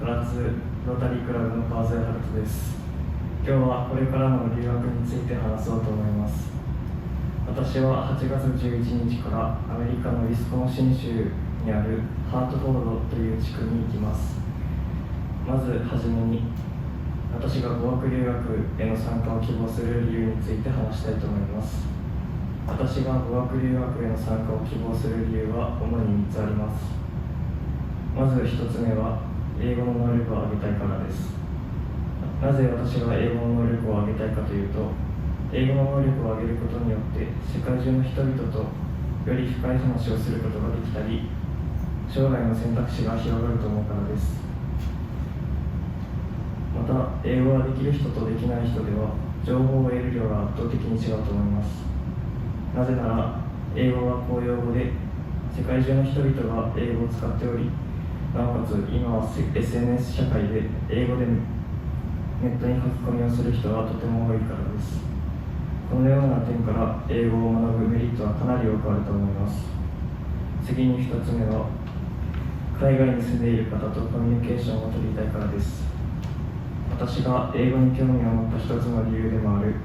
唐津ロータリークラブの川添陽斗です。今日はこれからの留学について話そうと思います。私は8月11日からアメリカのウィスコンシン州にあるハートフォードという地区に行きます。まずはじめに、私が語学留学への参加を希望する理由について話したいと思います。私が語学留学への参加を希望する理由は主に3つあります。まず1つ目は、英語の能力を上げたいからです。なぜ私が英語の能力を上げたいかというと、英語の能力を上げることによって世界中の人々とより深い話をすることができたり、将来の選択肢が広がると思うからです。また、英語ができる人とできない人では情報を得る量が圧倒的に違うと思います。なぜなら、英語は公用語で世界中の人々が英語を使っており、なおかつ今は SNS 社会で英語でネットに書き込みをする人がとても多いからです。このような点から英語を学ぶメリットはかなり多くあると思います。次に2つ目は、海外に住んでいる方とコミュニケーションを取りたいからです。私が英語に興味を持った一つの理由でもある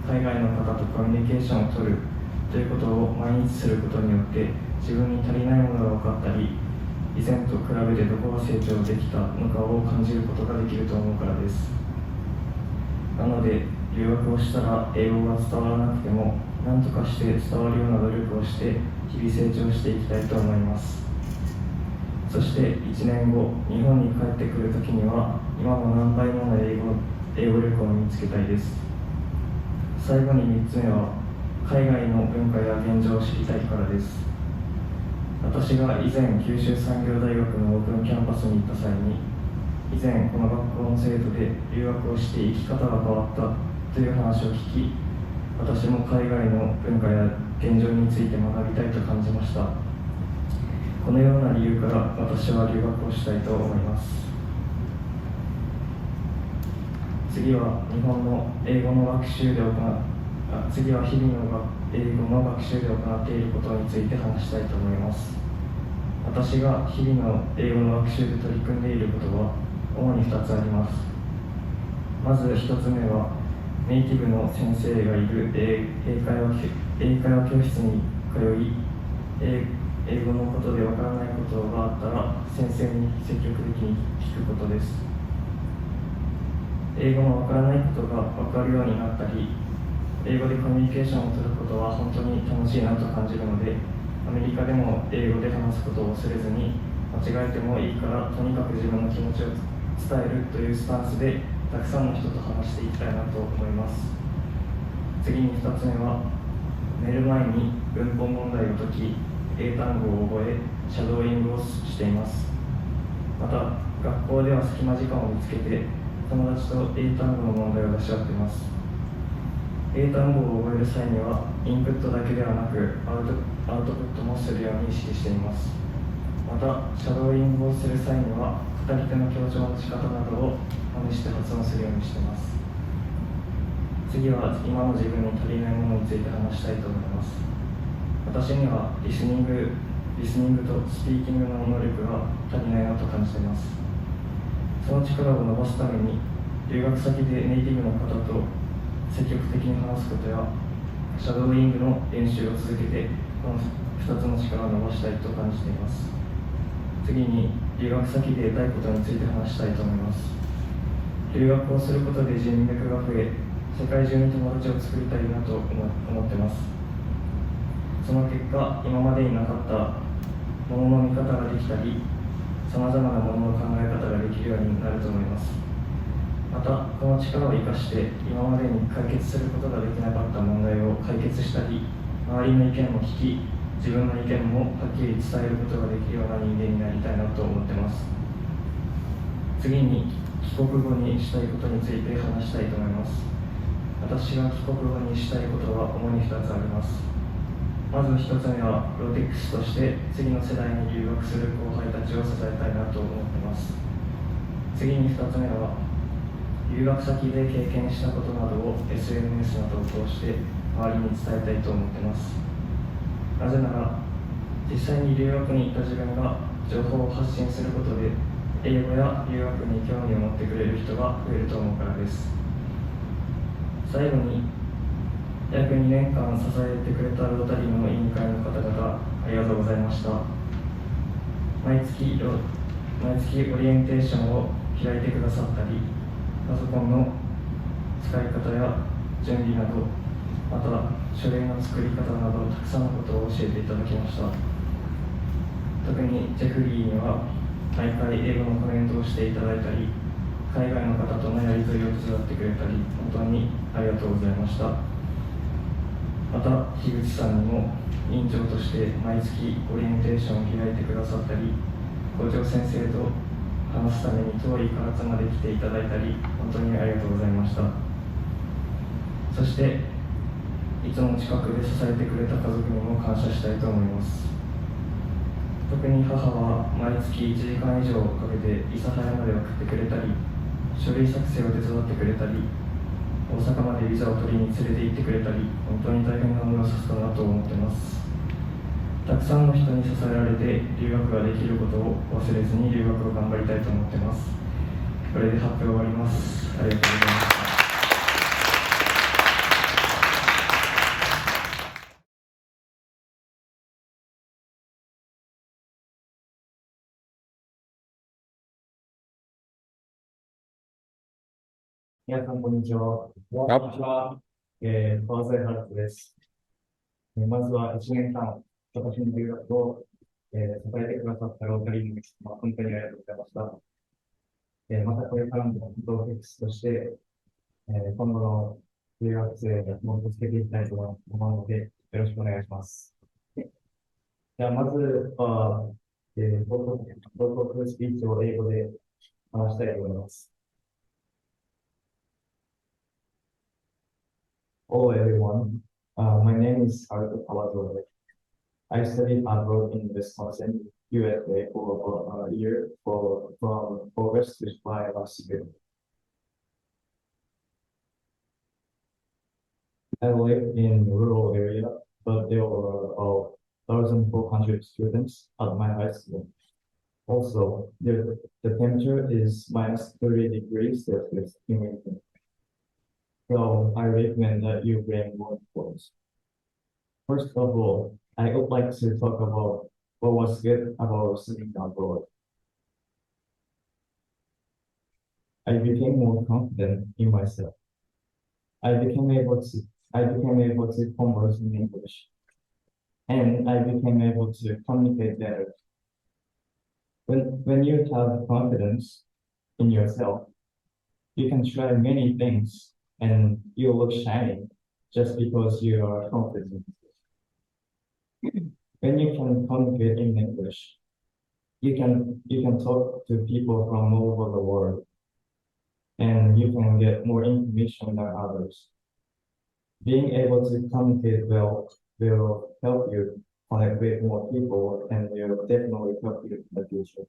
海外の方とコミュニケーションを取るということを毎日することによって自分に足りないものが分かったり、以前と比べてどこが成長できたのかを感じることができると思うからです。なので、留学をしたら英語が伝わらなくても何とかして伝わるような努力をして日々成長していきたいと思います。そして1年後、日本に帰ってくるときには今の何倍もの英語力を身につけたいです。最後に3つ目は、海外の文化や現状を知りたいからです。私が以前九州産業大学のオープンキャンパスに行った際に、以前この学校の生徒で留学をして生き方が変わったという話を聞き、私も海外の文化や現状について学びたいと感じました。このような理由から私は留学をしたいと思います。次は日々の学習で行っていることについて話したいと思います。私が日々の英語の学習で取り組んでいることは主に2つあります。まず1つ目は、ネイティブの先生がいる英会話教室に通い、英語のことでわからないことがあったら先生に積極的に聞くことです。英語のわからないことがわかるようになったり、英語でコミュニケーションを取ることは本当に楽しいなと感じるので、アメリカでも英語で話すことを忘れずに、間違えてもいいからとにかく自分の気持ちを伝えるというスタンスでたくさんの人と話していきたいなと思います。次に2つ目は、寝る前に文法問題を解き、英単語を覚え、シャドーイングをしています。また、学校では隙間時間を見つけて友達と英単語の問題を出し合っています。英単語を覚える際にはインプットだけではなくアウトプットもするように意識しています。また、シャドーイングをする際には片手の強調の仕方などを真似して発音するようにしています。次は今の自分に足りないものについて話したいと思います。私にはリスニングとスピーキングの能力が足りないなと感じています。その力を伸ばすために留学先でネイティブの方と積極的に話すことやシャドーイングの練習を続けてこの2つの力を伸ばしたいと感じています。次に留学先で得たいことについて話したいと思います。留学をすることで人脈が増え、世界中に友達を作りたいなと思っています。その結果、今までになかったものの見方ができたり、さまざまなものの考え方ができるようになると思います。また、この力を生かして今までに解決することができなかった問題を解決したり、周りの意見も聞き、自分の意見もはっきり伝えることができるような人間になりたいなと思っています。次に、帰国後にしたいことについて話したいと思います。私が帰国後にしたいことは主に2つあります。まず1つ目は、ローテックスとして次の世代に留学する後輩たちを支えたいなと思っています。次に2つ目は、留学先で経験したことなどを SNS などを通して周りに伝えたいと思っています。なぜなら、実際に留学に行った自分が情報を発信することで英語や留学に興味を持ってくれる人が増えると思うからです。最後に、約2年間支えてくれたロータリーの委員会の方々、ありがとうございました。毎月オリエンテーションを開いてくださったり、パソコンの使い方や準備など、また書類の作り方など、たくさんのことを教えていただきました。特にジェフリーには毎回英語のコメントをしていただいたり、海外の方とのやり取りを手伝ってくれたり、本当にありがとうございました。また、樋口さんにも委員長として毎月オリエンテーションを開いてくださったり、校長先生と話すために遠い唐津まで来ていただいたり、本当にありがとうございました。そして、いつも近くで支えてくれた家族にも感謝したいと思います。特に母は毎月1時間以上かけて諫早まで送ってくれたり、書類作成を手伝ってくれたり、大阪までビザを取りに連れて行ってくれたり、本当に大変な思いをさせたなと思っています。たくさんの人に支えられて留学ができることを忘れずに留学を頑張りたいと思っています。これで発表終わります。ありがとうございます。皆さん、こんにちは。こんにちは。川添陽斗です。まずは1年間、私の留学を、支えてくださったロータリーの皆様、本当にありがとうございました。またこれからもトーフィックスとして、今後の留学生をもっとつけていきたいと思うので、よろしくお願いします。じゃあ、まずは、報告スピーチを英語で話したいと思います。Hello everyone, my name is Kahto. I studied abroad in Wisconsin, USA for about a year from August to July last year. I live in a rural area, but there were about 1,400 students at my high school. Also, the temperature is minus 30 degrees Celsius in winter. So I recommend that you bring warm clothes. First of all, I would like to talk about what was good about studying abroad. I became more confident in myself. I became able to converse in English, and I became able to communicate better. When you have confidence in yourself, you can try many things, and you look shiny just because you are confident. When you can communicate in English, you can talk to people from all over the world, and you can get more information than others. Being able to communicate well will help you connect with more people, and will definitely help you in the future.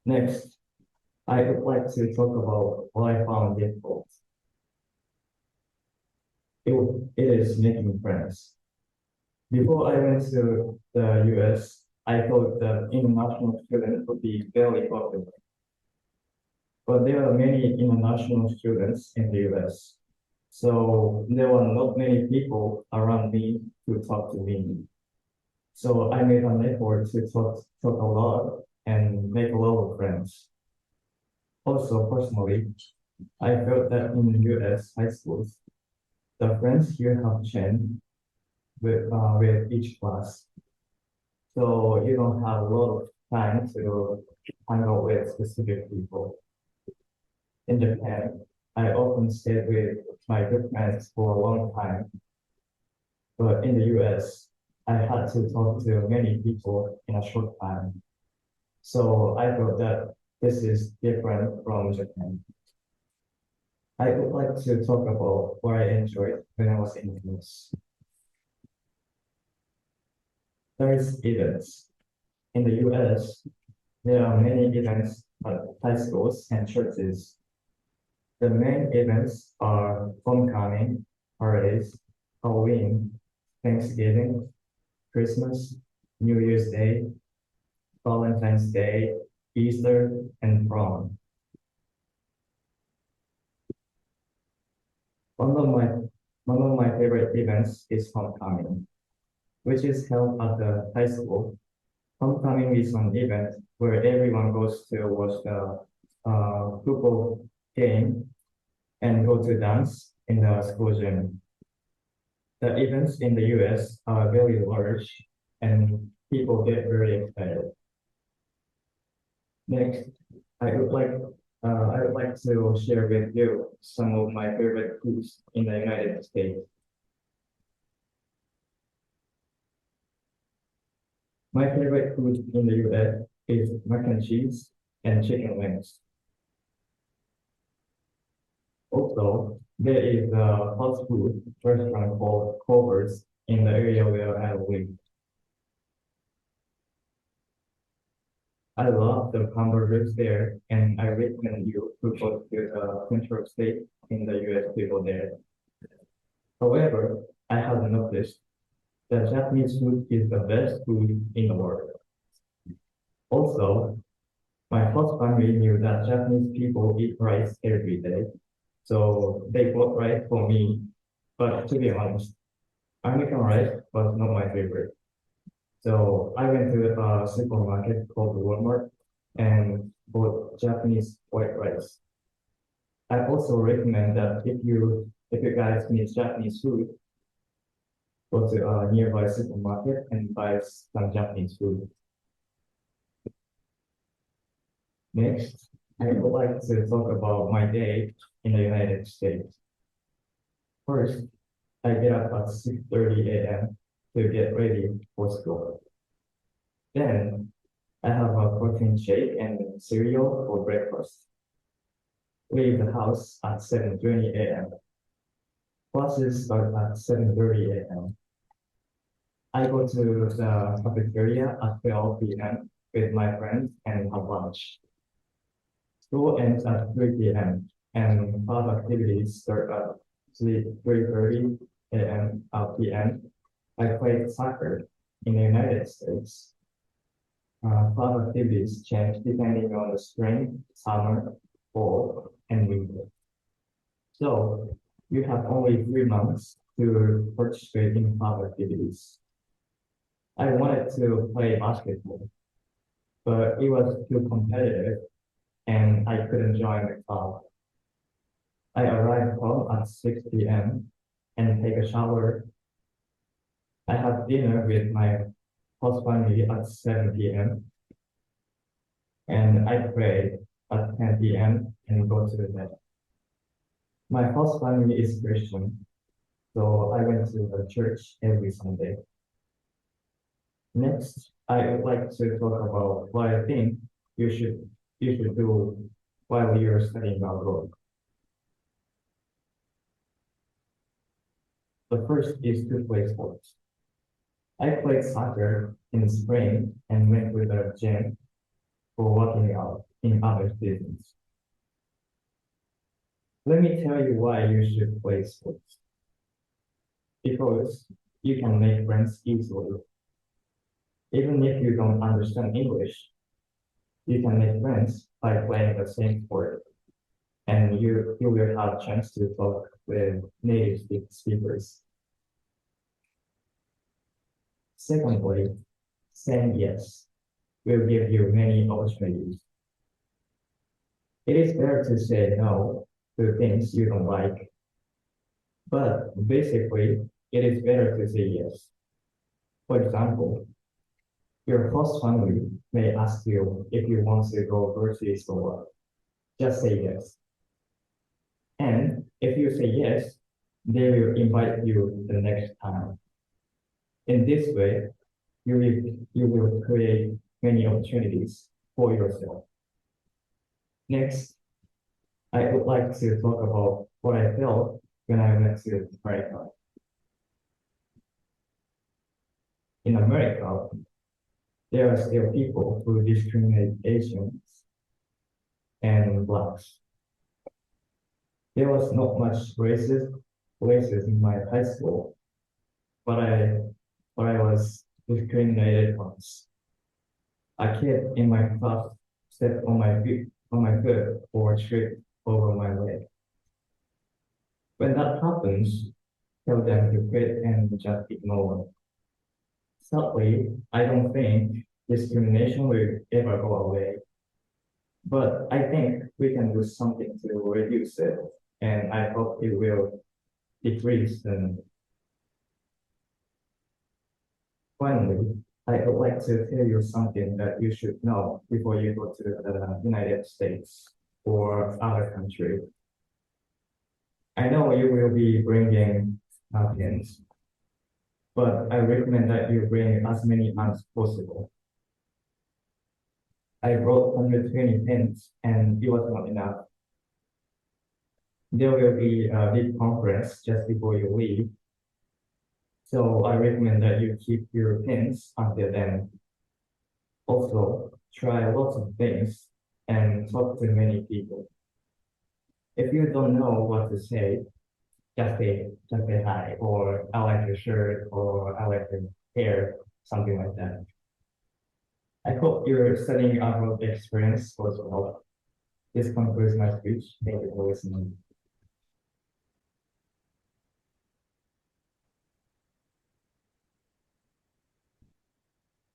Next, I would like to talk about what I found difficult. It is making friends. Before I went to the US, I thought that international students would be very popular. But there are many international students in the US. So there were not many people around me to talk to me. So I made an effort to talk a lot and make a lot of friends. Also, personally, I felt that in the US high schools, the friends here have changed with each class. So you don't have a lot of time to hang out with specific people. In Japan, I often stayed with my good friends for a long time. But in the US, I had to talk to many people in a short time. So I felt that this is different from Japan. I would like to talk about what I enjoyed when I was in the US. There's events. In the US, there are many events at high schools and churches. The main events are homecoming, parades, Halloween, Thanksgiving, Christmas, New Year's Day. Valentine's Day, Easter, and prom. One of my favorite events is homecoming, which is held at the high school. Homecoming is an event where everyone goes to watch the football game and go to dance in the school gym. The events in the US are very large and people get very excited. Next, I would like to share with you some of my favorite foods in the United States. My favorite food in the US is mac and cheese and chicken wings. Also, there is a fast food restaurant called Culver's in the area where I live. I love the hamburgers there, and I recommend you to go to the Central State in the US to go there. However, I have noticed that Japanese food is the best food in the world. Also, my host family knew that Japanese people eat rice every day, so they bought rice for me. But to be honest, American rice was not my favorite. So I went to a supermarket called Walmart and bought Japanese white rice. I also recommend that if you guys need Japanese food, go to a nearby supermarket and buy some Japanese food. Next, I would like to talk about my day in the United States. First, I get up at 6:30 a.m. to get ready for school. Then, I have a protein shake and cereal for breakfast. Leave the house at 7:20 a.m. Classes start at 7:30 a.m. I go to the cafeteria at 12 p.m. with my friends and have lunch. School ends at 3 p.m. and club activities start at 3:30 a.m. p.m. I played soccer in the United States. Club activities change depending on the spring, summer, fall, and winter. So you have only 3 months to participate in club activities. I wanted to play basketball, but it was too competitive and I couldn't join the club. I arrived home at 6 p.m. and take a shower. I have dinner with my host family at 7 p.m. and I pray at 10 p.m. and go to bed. My host family is Christian, so I went to the church every Sunday. Next, I would like to talk about what I think you should do while you're studying abroad. The first is to play sports. I played soccer in the spring and went to the gym for working out in other seasons. Let me tell you why you should play sports. Because you can make friends easily. Even if you don't understand English, you can make friends by playing the same sport, and you will have a chance to talk with native speakers. Secondly, saying yes will give you many opportunities. It is better to say no to things you don't like, but basically, it is better to say yes. For example, your host family may ask you if you want to go grocery store. Just say yes. And if you say yes, they will invite you the next time. In this way, you will create many opportunities for yourself. Next, I would like to talk about what I felt when I went to America. In America, there are still people who discriminate Asians and Blacks. There was not much racism in my high school, but I was discriminated once. A kid in my class stepped on my foot or tripped over my leg. When that happens, tell them to quit and just ignore. Sadly, I don't think discrimination will ever go away. But I think we can do something to reduce it, and I hope it will decrease soon. Finally, I would like to tell you something that you should know before you go to the United States or other country. I know you will be bringing pins, but I recommend that you bring as many as possible. I brought 120 pins and it was not enough. There will be a big conference just before you leave. So I recommend that you keep your pins until then. Also, try lots of things and talk to many people. If you don't know what to say, just say hi, or I like your shirt, or I like your hair, something like that. I hope your studying abroad experience goes well. This concludes my speech. Thank you for listening.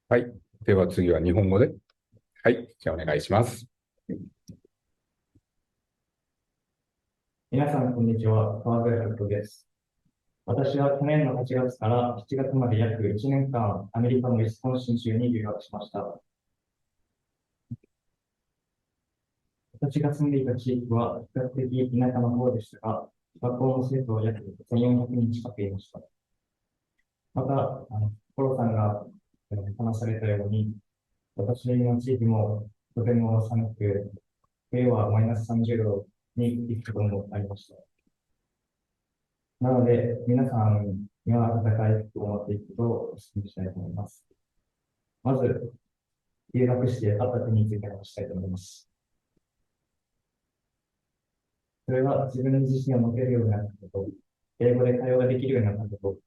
はい。では次は日本語で。はい。じゃあお願いします。皆さん、こんにちは。川添陽斗です。私は去年の8月から7月まで約1年間、アメリカのウィスコンシン州に留学しました。私が住んでいた地域は比較的田舎の方でしたが、学校の生徒は約1400人近くいました。また、コロさんが話されたように、私の地域もとても寒く、冬はマイナス30度に行くこともありました。なので、皆さんには暖かい服を持っていくことをお勧めしたいと思います。まず、留学してあった点について話したいと思います。それは自分に自信を持てるようになったこと、英語で会話ができるようになったこと、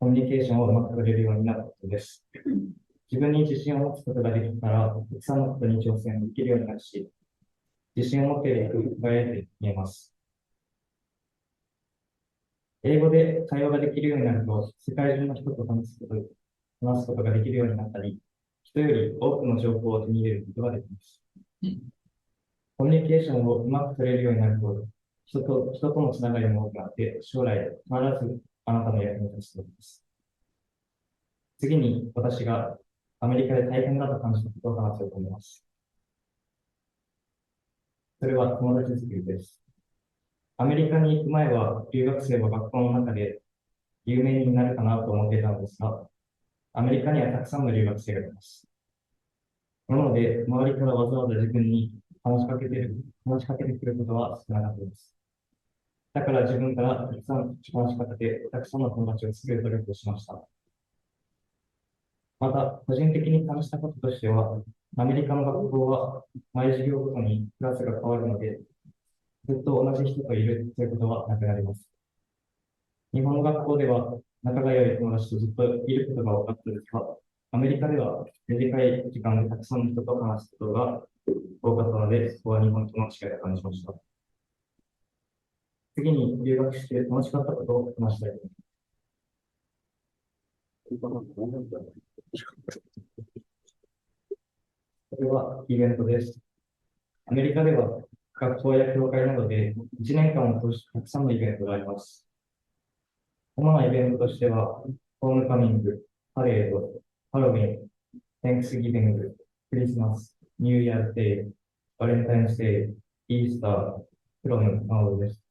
コミュニケーションをうまく取れるようになったことです。自分に自信を持つことができたら、たくさんのことに挑戦できるようになるし、自信を持っている人が得て見えます。英語で会話ができるようになると、世界中の人と話すことができるようになったり、人より多くの情報を手に入れることができます。コミュニケーションをうまく取れるようになると、人とのつながりも多くなって、将来必ずあなたの役に立つと思います。次に、私がアメリカで大変だと感じたことを話そうと思います。それは友達作りです。アメリカに行く前は、留学生は学校の中で有名になるかなと思っていたのですが、アメリカにはたくさんの留学生がいます。なので、周りからわざわざ自分に話しかけてくることは少なかったです。だから自分からたくさん話しかけて、たくさんの友達を作る努力をしました。また、個人的に感じたこととしては、アメリカの学校は毎授業ごとにクラスが変わるので、ずっと同じ人といるということはなくなります。日本の学校では仲が良い友達とずっといることが多かったですが、アメリカでは短い時間でたくさんの人と話すことが多かったので、そこは日本との違いを感じました。次に留学して楽しかったことを話したいと思います。それはイベントです。アメリカでは学校や教会などで1年間を通してたくさんのイベントがあります。主なイベントとしては、ホームカミング、パレード、ハロウィン、テンクスギビング、クリスマス、ニューイヤーデイ、バレンタインスデイ、イースター、プロムなどです。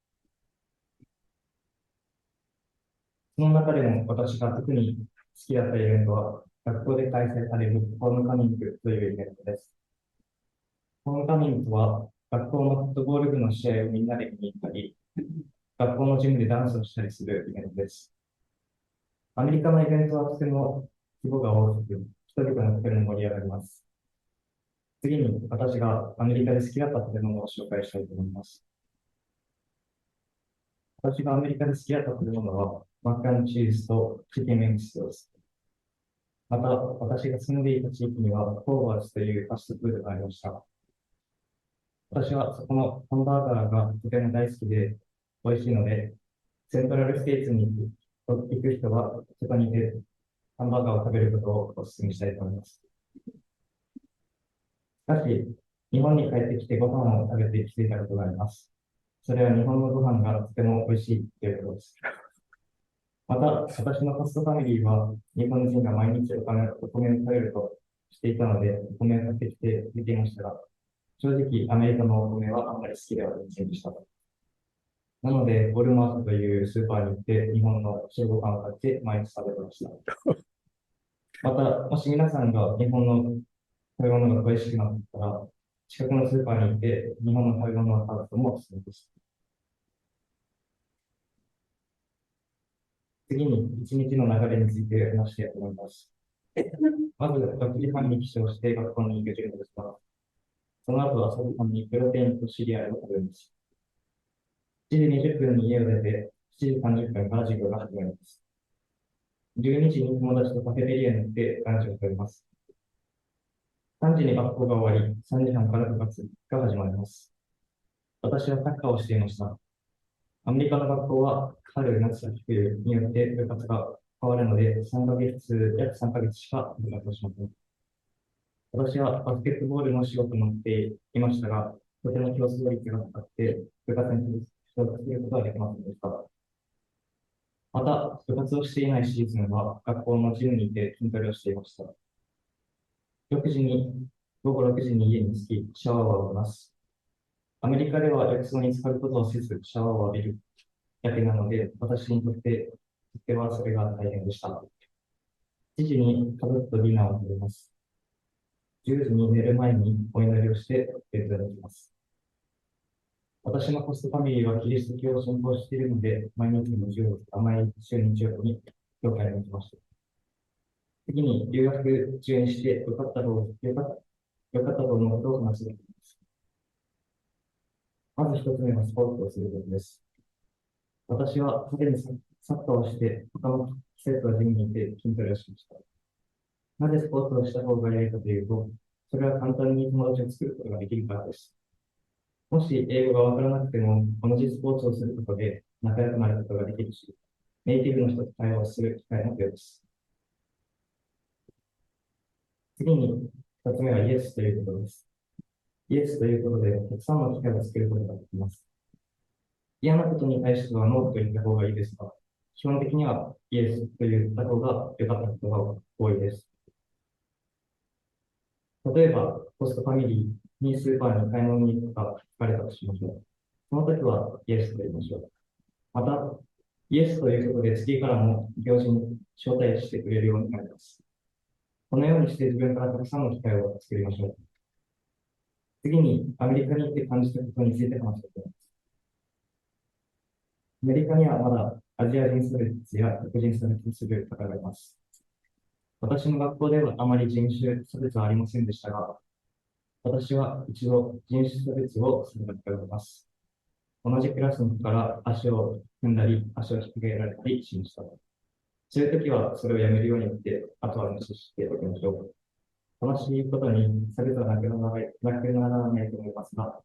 その中でも私が特に好きだったイベントは、学校で開催されるホームカミングというイベントです。ホームカミングとは、学校のフットボール部の試合をみんなで見に行ったり、学校のジムでダンスをしたりするイベントです。アメリカのイベントはとても規模が大きく、人々のとても盛り上がります。次に私がアメリカで好きだった食べ物を紹介したいと思います。私がアメリカで好きだった食べ物は、マッカンチーズとチキンミングスです。また、私が住んでいた地域には、ホーバーツというファストフードがありました。私はそこのハンバーガーがとても大好きで美味しいので、セントラルステイツに行く人は、そこにいてハンバーガーを食べることをお勧めしたいと思います。しかし、日本に帰ってきてご飯を食べて気づいたことがあります。それは日本のご飯がとても美味しいということです。また、私のホストファミリーは、日本人が毎日お米を食べるとしていたので、お米を買ってきて見ていましたが、正直アメリカのお米はあんまり好きではありませんでした。なので、ウォルマートというスーパーに行って、日本の白ご飯を買って毎日食べてました。また、もし皆さんが日本の食べ物が恋しくなったら、近くのスーパーに行って日本の食べ物を買うこともおすすめです。次に、一日の流れについて話したいと思います。まず、6時半に起床して学校に行く準備ですが、その後、朝ごはんにプロテインとシリアルを食べます。7時20分に家を出て、7時30分から授業が始まります。12時に友達とカフェテリアに行ってランチを食べます。3時に学校が終わり、3時半から部活が始まります。私はサッカーをしていました。アメリカの学校は春、夏、秋、冬によって部活が変わるので、約3ヶ月しか部活をしません。私はバスケットボールの仕事を持っていましたが、とても競争率が高くて、部活に所属することはできませんでした。また、部活をしていないシーズンは学校のジムにいて筋トレをしていました。6時に、午後6時に家に着き、シャワーを浴びます。アメリカでは浴槽に浸かることをせず、シャワーを浴びるだけなので、私にとってはそれが大変でした。7時に家族とディナーを食べます。10時に寝る前にお祈りをしてベッドに行きます。私のホストファミリーはキリスト教を信仰しているので、毎日日曜日に教会に行きました。次に留学中にしてよかったと思うことを話していきます。まず一つ目はスポーツをすることです。私はすでにサッカーをして、他の季節はジムにいて筋トレをしました。なぜスポーツをした方が良いかというと、それは簡単に友達を作ることができるからです。もし英語がわからなくても、同じスポーツをすることで仲良くなることができるし、ネイティブの人と会話をする機会も増えます。次に、二つ目はイエスということです。イエスということで、たくさんの機会を作ることができます。嫌なことに対してはノーと言った方がいいですが、基本的にはイエスと言った方が良かったことが多いです。例えば、ホストファミリーにスーパーに買い物に行くか聞かれたとしましょう。その時はイエスと言いましょう。また、イエスということで次からも行事に招待してくれるようになります。このようにして自分からたくさんの機会を作りましょう。次に、アメリカに行って感じたことについて話していきます。アメリカにはまだアジア人差別や黒人差別をする方がいます。私の学校ではあまり人種差別はありませんでしたが、私は一度人種差別をすることがあります。同じクラスの子から足を踏んだり、足を引っ掛けられたりしました。そういう時はそれをやめるように言って、あとは無視しておきましょう。悲しいことに差別はなくならないと思いますが、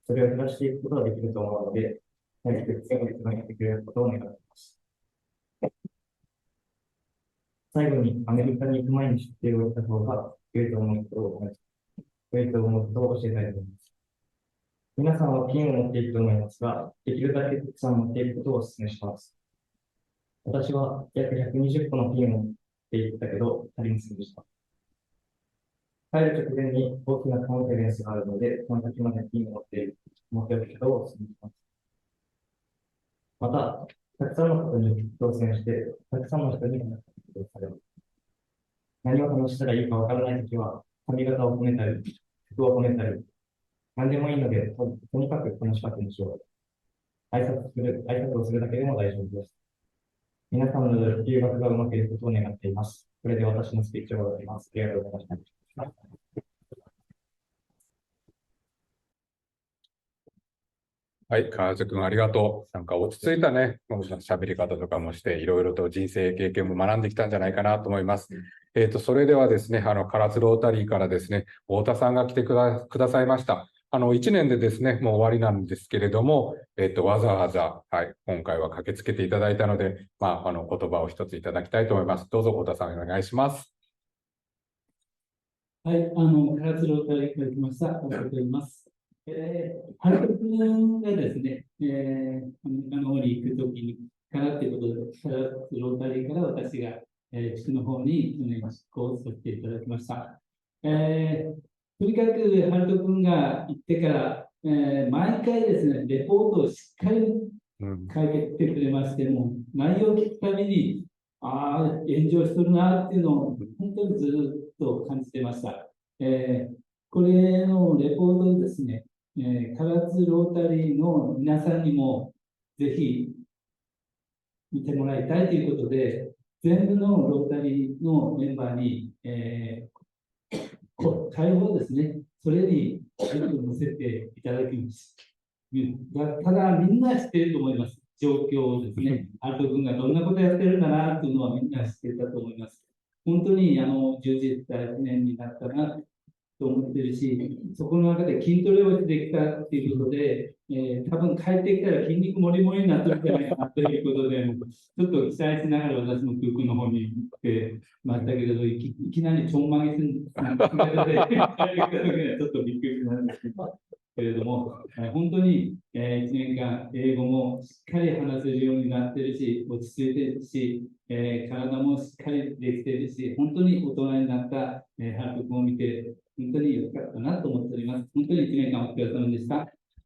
それを減らしていくことができると思うので、早く次につなげてくれることを願っています。最後に、アメリカに行く前に知っておいた方が良いと思うことを教えたいと思います。皆さんはピンを持っていると思いますが、できるだけたくさん持っていることをお勧めします。私は約120個のピンを持っていったけど、足りませんでした。帰る直前に大きなカンファレンスがあるので、その時までピンを持っておくことをお勧めします。また、たくさんのことに挑戦して、たくさんの人に話すことをされます。何を話したらいいかわからないときは、髪型を褒めたり、服を褒めたり、何でもいいので、とにかく話しかけましょう。挨拶をするだけでも大丈夫です。皆さんの留学がうまくいくことを願っています。これで私のスピーチを終わります。ありがとうございました。はい、川津君ありがとう。なんか落ち着いたね、喋り方とかもして、いろいろと人生経験も学んできたんじゃないかなと思います。それではですね、唐津ロータリーからですね、太田さんが来てくださいました。1年でですね、もう終わりなんですけれども、わざわざ、はい、今回は駆けつけていただいたので、言葉を一ついただきたいと思います。どうぞ太田さんお願いします。はい、唐津ロータリーから来ました、ありがとうございます。原田君がですね、アメリカの方に行くときに、からということで、唐津ロータリーから私が、地区の方に去年出向させていただきました。とにかく原田君が行ってから、毎回ですね、レポートをしっかり書いてくれまして、もう内容を聞くたびに、炎上しとるなっていうのを本当にずっと感じてました。これのレポートをですね、唐津ロータリーの皆さんにもぜひ見てもらいたいということで、全部のロータリーのメンバーに、会話ですね、それに載せていただきます。ただ、みんな知っていると思います。状況をですね、ハルト君がどんなことやってるんだなというのはみんな知っていたと思います。本当に充実した1年になったなと思ってるし、そこの中で筋トレをできたということで、多分帰ってきたら筋肉もりもりになってるんじゃないかなということで、ちょっと期待しながら私も空港の方に行ってましたけれど、いきなりちょんまげすん姿で帰ってきた時にはちょっとびっくりしたんですけれども、本当に、1年間英語もしっかり話せるようになってるし、落ち着いてるし、体もしっかりできてるし、本当に大人になった、ハルト君を見て、本当に良かったなと思っております。本当に1年間お疲れ様でした。